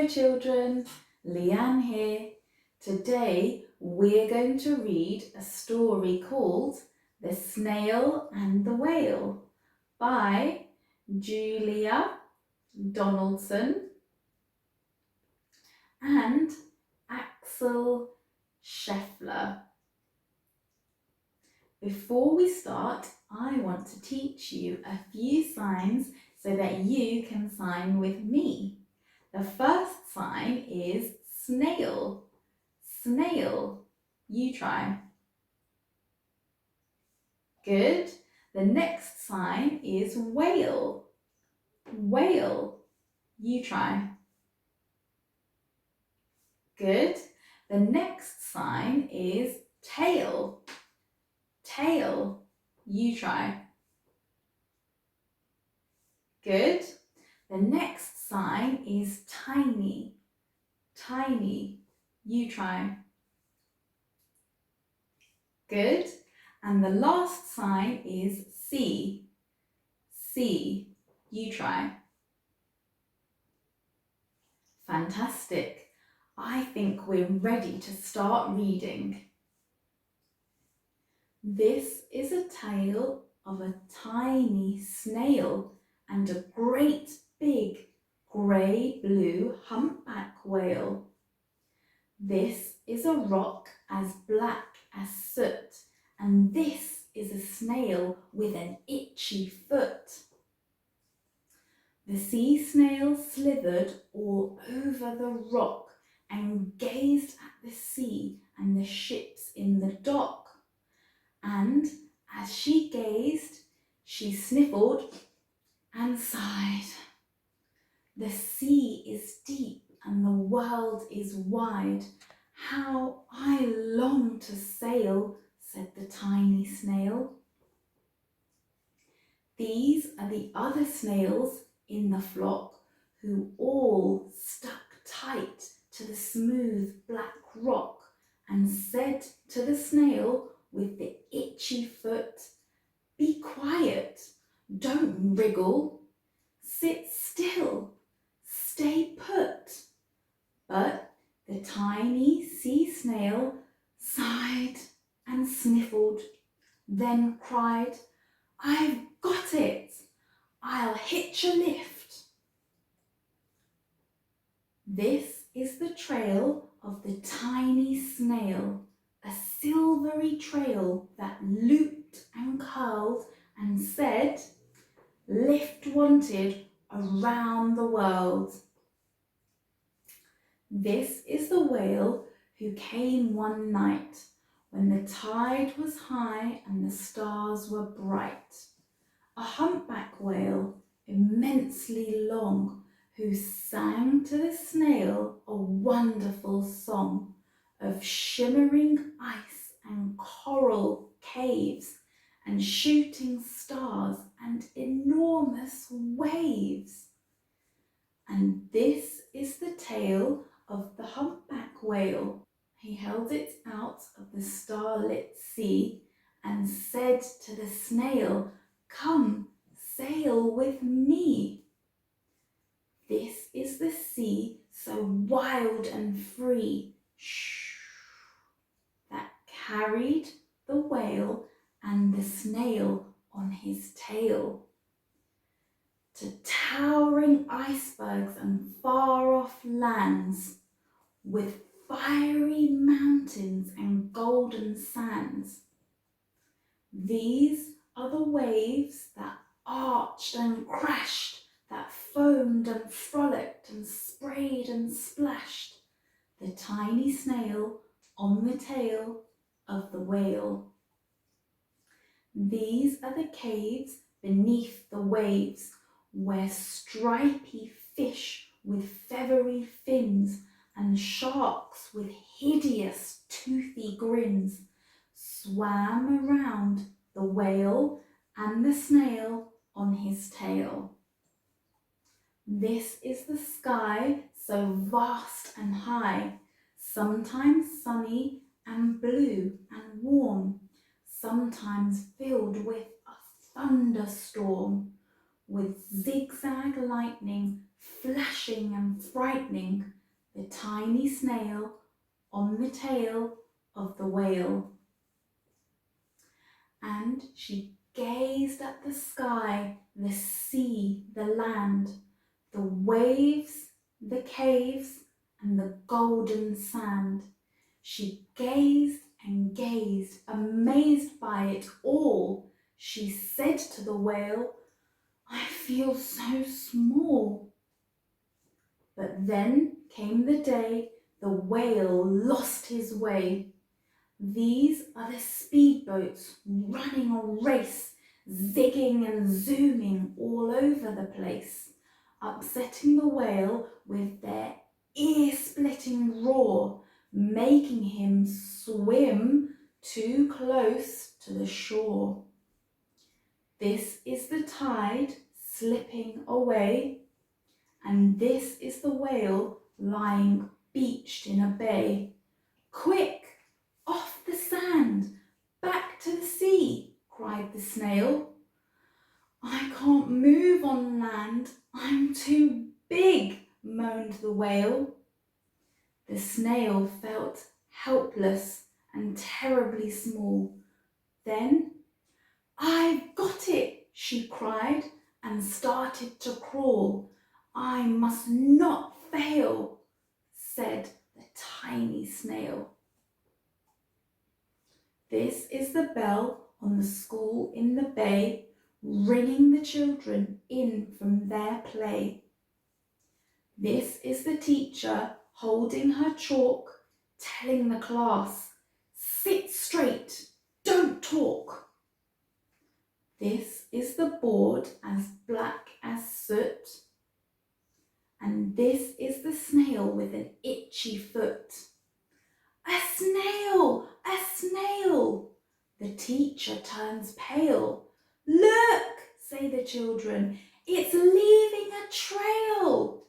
Hello children, Leanne here. Today we're going to read a story called The Snail and the Whale by Julia Donaldson and Axel Scheffler. Before we start, I want to teach you a few signs so that you can sign with me. The first sign is snail. Snail. You try. Good. The next sign is whale. Whale. You try. Good. The next sign is tail. Tail. You try. Good. The next sign is tiny. Tiny. You try. Good. And the last sign is sea. Sea. You try. Fantastic. I think we're ready to start reading. This is a tale of a tiny snail and a great big grey-blue humpback whale. This is a rock as black as soot, and this is a snail with an itchy foot. The sea snail slithered all over the rock and gazed at the sea and the ships in the dock. And as she gazed, she sniffled and sighed. The sea is deep and the world is wide. How I long to sail, said the tiny snail. These are the other snails in the flock who all stuck tight to the smooth black rock and said to the snail with the itchy foot, "Be quiet, don't wriggle, sit still, stay put." But the tiny sea snail sighed and sniffled, then cried, "I've got it! I'll hitch a lift." This is the trail of the tiny snail, a silvery trail that looped and curled and said, "Lift wanted around the world." This is the whale who came one night when the tide was high and the stars were bright. A humpback whale, immensely long, who sang to the snail a wonderful song of shimmering ice and coral caves and shooting stars and enormous waves. And this is the tale of the humpback whale. He held it out of the starlit sea and said to the snail, "Come, sail with me." This is the sea so wild and free, that carried the whale and the snail on his tail to towering icebergs and far-off lands with fiery mountains and golden sands. These are the waves that arched and crashed, that foamed and frolicked and sprayed and splashed the tiny snail on the tail of the whale. These are the caves beneath the waves, where stripy fish with feathery fins and sharks with hideous toothy grins swam around the whale and the snail on his tail. This is the sky so vast and high, sometimes sunny and blue and warm, sometimes filled with a thunderstorm, with zigzag lightning flashing and frightening the tiny snail on the tail of the whale. And she gazed at the sky, the sea, the land, the waves, the caves, and the golden sand. She gazed and gazed, amazed by it all. She said to the whale, "I feel so small." But then came the day the whale lost his way. These are the speedboats running a race, zigging and zooming all over the place, upsetting the whale with their ear-splitting roar, making him swim too close to the shore. This is the tide slipping away, and this is the whale lying beached in a bay. "Quick! Off the sand! Back to the sea!" cried the snail. "I can't move on land, I'm too big," moaned the whale. The snail felt helpless and terribly small. Then, "I've got it," she cried and started to crawl. "I must not fail," said the tiny snail. This is the bell on the school in the bay, ringing the children in from their play. This is the teacher holding her chalk, telling the class, "Sit straight, don't talk." This is the board as black as soot. And this is the snail with an itchy foot. "A snail! A snail!" The teacher turns pale. "Look," say the children, "it's leaving a trail."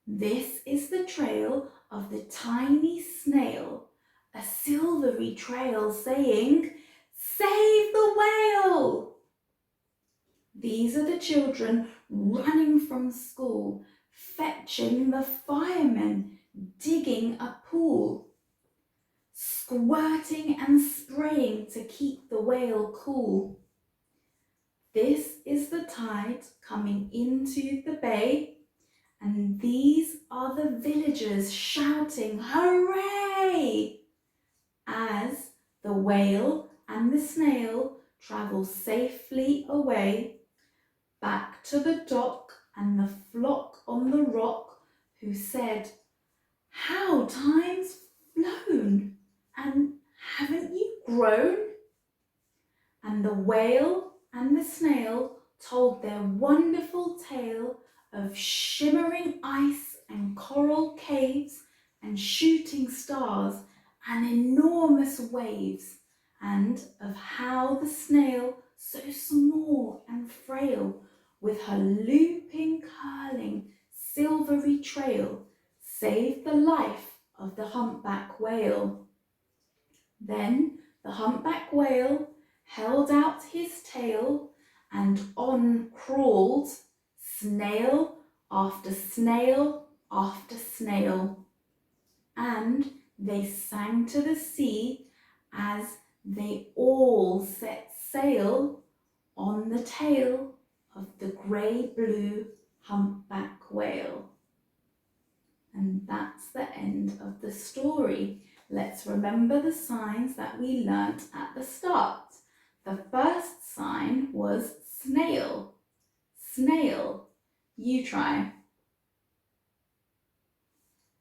This is the trail of the tiny snail, a silvery trail saying, "Save the whale!" These are the children running from school, fetching the firemen, digging a pool, squirting and spraying to keep the whale cool. This is the tide coming into the bay, and these are the villagers shouting "Hooray!" as the whale and the snail travel safely away, back to the dock and the flock on the rock, who said, "How time's flown, and haven't you grown?" And the whale and the snail told their wonderful tale of shimmering ice and coral caves and shooting stars and enormous waves, and of how the snail, so small and frail, with her looping, curling, silvery trail, saved the life of the humpback whale. Then the humpback whale held out his tail and on crawled snail after snail after snail. And they sang to the sea as they all set sail on the tail of the grey-blue humpback whale. And that's the end of the story. Let's remember the signs that we learnt at the start. The first sign was snail. Snail. You try.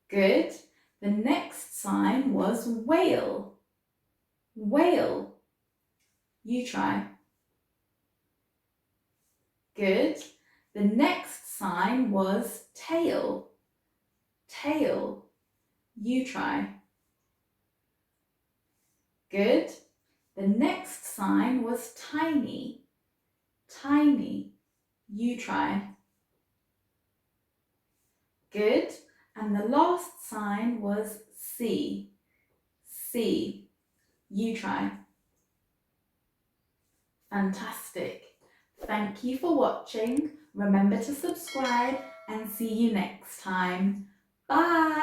Good. The next sign was whale. Whale. You try. Good. The next sign was tail. Tail. You try. Good. The next sign was tiny. Tiny. You try. Good. And the last sign was sea. Sea. You try. Fantastic. Thank you for watching. Remember to subscribe and see you next time. Bye!